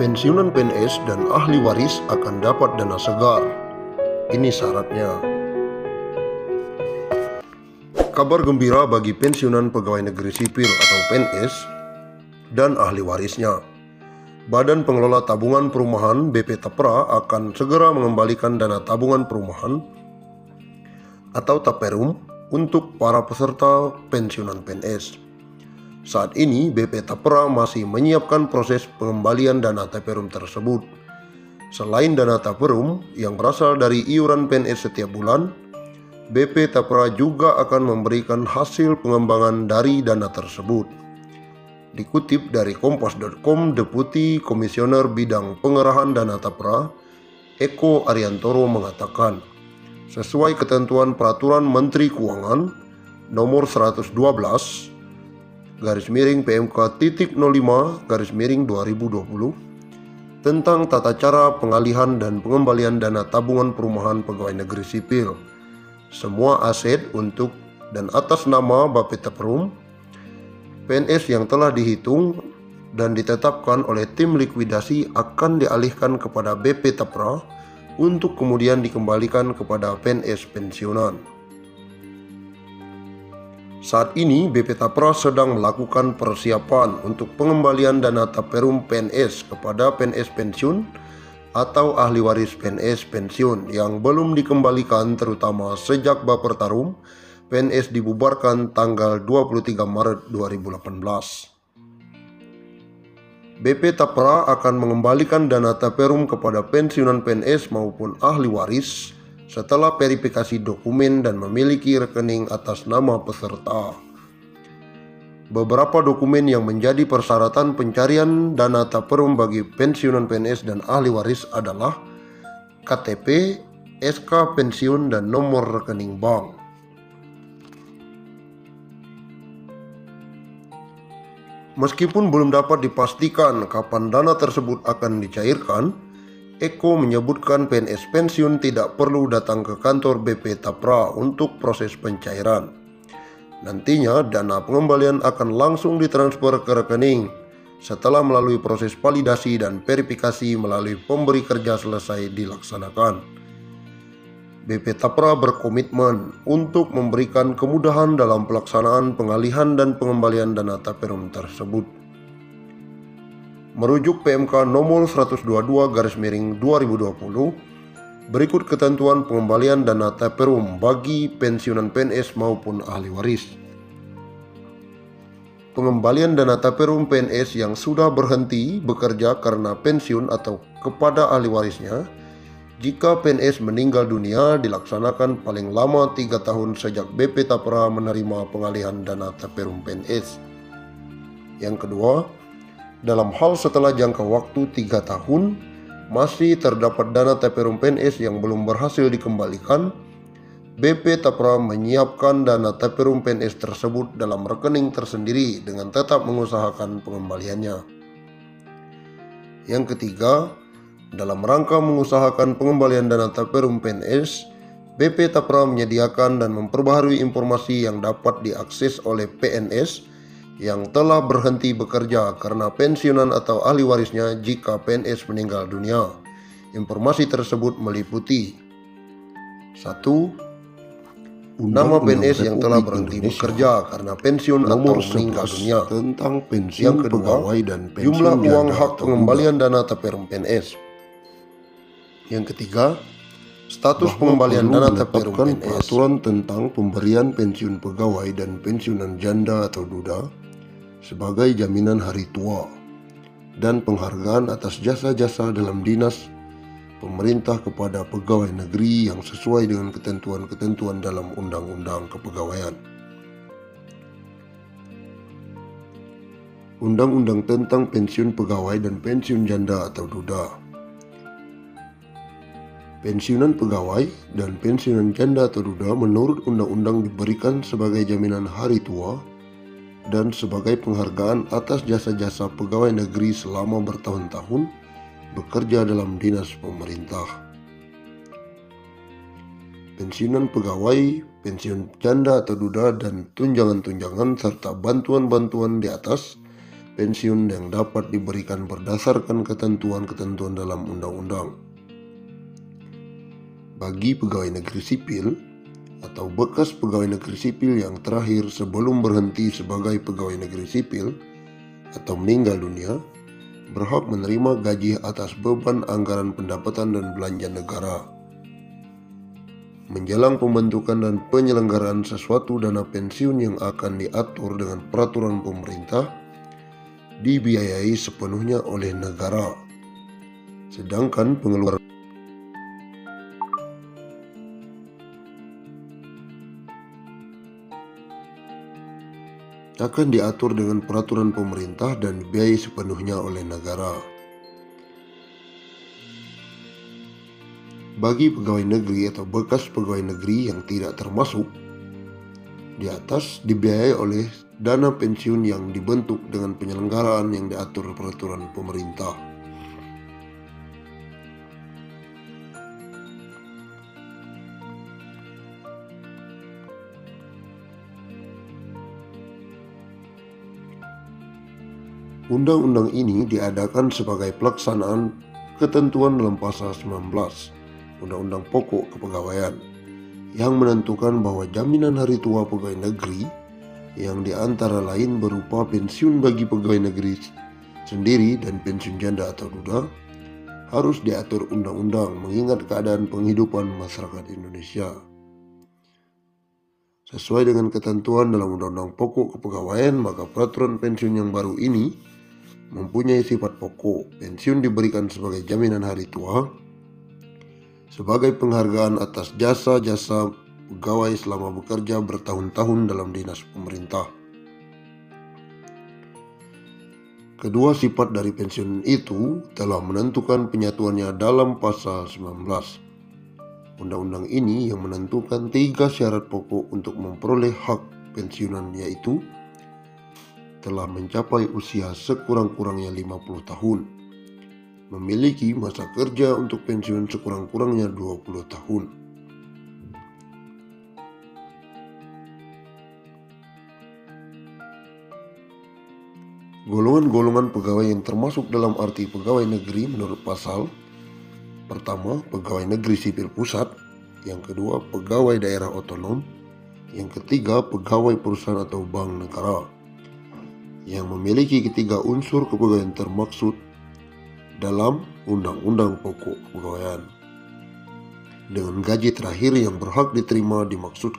Pensiunan PNS dan ahli waris akan dapat dana segar. Ini syaratnya. Kabar gembira bagi pensiunan pegawai negeri sipil atau PNS dan ahli warisnya. Badan Pengelola Tabungan Perumahan BP Tapra akan segera mengembalikan dana tabungan perumahan atau Taperum untuk para peserta pensiunan PNS. Saat ini BP Tapra masih menyiapkan proses pengembalian dana Taperum tersebut. Selain dana Taperum yang berasal dari iuran PNS setiap bulan, BP Tapra juga akan memberikan hasil pengembangan dari dana tersebut. Dikutip dari kompas.com, Deputi Komisioner Bidang Pengerahan Dana Tapra, Eko Ariantoro mengatakan, sesuai ketentuan Peraturan Menteri Keuangan Nomor 112 PMK.05/2020 tentang tata cara pengalihan dan pengembalian dana tabungan perumahan pegawai negeri sipil. Semua aset untuk dan atas nama Bapeta Perum PNS yang telah dihitung dan ditetapkan oleh tim likuidasi akan dialihkan kepada BP Tapra untuk kemudian dikembalikan kepada PNS pensiunan. Saat ini BP Tapra sedang melakukan persiapan untuk pengembalian dana Taperum PNS kepada PNS pensiun atau ahli waris PNS pensiun yang belum dikembalikan, terutama sejak Bapertarum PNS dibubarkan tanggal 23 Maret 2018. BP Tapra akan mengembalikan dana Taperum kepada pensiunan PNS maupun ahli waris setelah verifikasi dokumen dan memiliki rekening atas nama peserta. Beberapa dokumen yang menjadi persyaratan pencarian dana Taperum bagi pensiunan PNS dan ahli waris adalah KTP, SK pensiun, dan nomor rekening bank. Meskipun belum dapat dipastikan kapan dana tersebut akan dicairkan, Eko menyebutkan PNS pensiun tidak perlu datang ke kantor BP Tapra untuk proses pencairan. Nantinya dana pengembalian akan langsung ditransfer ke rekening setelah melalui proses validasi dan verifikasi melalui pemberi kerja selesai dilaksanakan. BP Tapra berkomitmen untuk memberikan kemudahan dalam pelaksanaan pengalihan dan pengembalian dana Taperum tersebut. Merujuk PMK nomor 122/2020, berikut ketentuan pengembalian dana Taperum bagi pensiunan PNS maupun ahli waris. Pengembalian dana Taperum PNS yang sudah berhenti bekerja karena pensiun atau kepada ahli warisnya jika PNS meninggal dunia dilaksanakan paling lama 3 tahun sejak BP Tapra menerima pengalihan dana Taperum PNS. Yang kedua, dalam hal setelah jangka waktu 3 tahun masih terdapat dana Taperum PNS yang belum berhasil dikembalikan, BP Tapra menyiapkan dana Taperum PNS tersebut dalam rekening tersendiri dengan tetap mengusahakan pengembaliannya. Yang ketiga, dalam rangka mengusahakan pengembalian dana Taperum PNS, BP Tapra menyediakan dan memperbaharui informasi yang dapat diakses oleh PNS yang telah berhenti bekerja karena pensiunan atau ahli warisnya jika PNS meninggal dunia. Informasi tersebut meliputi 1. Nama PNS yang telah berhenti bekerja karena pensiun atau meninggal dunia. Tentang pensiun Yang kedua, pegawai dan pensiun jumlah uang janda hak atau pengembalian dana Taperum PNS. Yang ketiga, status pengembalian dana Taperum menetapkan PNS. peraturan tentang pemberian pensiun pegawai dan pensiunan janda atau duda sebagai jaminan hari tua dan penghargaan atas jasa-jasa dalam dinas pemerintah kepada pegawai negeri yang sesuai dengan ketentuan-ketentuan dalam Undang-Undang Kepegawaian. Undang-Undang tentang pensiun pegawai dan pensiun janda atau duda. Pensiunan pegawai dan pensiunan janda atau duda menurut undang-undang diberikan sebagai jaminan hari tua dan sebagai penghargaan atas jasa-jasa pegawai negeri selama bertahun-tahun bekerja dalam dinas pemerintah. Pensiunan pegawai, pensiun janda atau duda, dan tunjangan-tunjangan serta bantuan-bantuan di atas pensiun yang dapat diberikan berdasarkan ketentuan-ketentuan dalam undang-undang. Bagi pegawai negeri sipil atau bekas pegawai negeri sipil yang terakhir sebelum berhenti sebagai pegawai negeri sipil atau meninggal dunia, berhak menerima gaji atas beban anggaran pendapatan dan belanja negara. Menjelang pembentukan dan penyelenggaraan sesuatu dana pensiun yang akan diatur dengan peraturan pemerintah, dibiayai sepenuhnya oleh negara. Sedangkan pengeluaran akan diatur dengan peraturan pemerintah dan dibiayai sepenuhnya oleh negara. Bagi pegawai negeri atau bekas pegawai negeri yang tidak termasuk di atas, dibiayai oleh dana pensiun yang dibentuk dengan penyelenggaraan yang diatur peraturan pemerintah. Undang-undang ini diadakan sebagai pelaksanaan ketentuan dalam pasal 19 Undang-Undang Pokok Kepegawaian yang menentukan bahwa jaminan hari tua pegawai negeri yang diantara lain berupa pensiun bagi pegawai negeri sendiri dan pensiun janda atau duda harus diatur undang-undang mengingat keadaan penghidupan masyarakat Indonesia. Sesuai dengan ketentuan dalam Undang-Undang Pokok Kepegawaian, maka peraturan pensiun yang baru ini mempunyai sifat pokok. Pensiun diberikan sebagai jaminan hari tua, sebagai penghargaan atas jasa-jasa pegawai selama bekerja bertahun-tahun dalam dinas pemerintah. Kedua sifat dari pensiun itu telah menentukan penyatuannya dalam pasal 19. Undang-undang ini yang menentukan 3 syarat pokok untuk memperoleh hak pensiunan, yaitu telah mencapai usia sekurang-kurangnya 50 tahun, memiliki masa kerja untuk pensiun sekurang-kurangnya 20 tahun. Golongan-golongan pegawai yang termasuk dalam arti pegawai negeri menurut pasal: pertama, pegawai negeri sipil pusat; yang kedua, pegawai daerah otonom; yang ketiga, pegawai perusahaan atau bank negara, yang memiliki ketiga unsur kepegawaian termaksud dalam Undang-Undang Pokok Kepegawaian. Dengan gaji terakhir yang berhak diterima dimaksud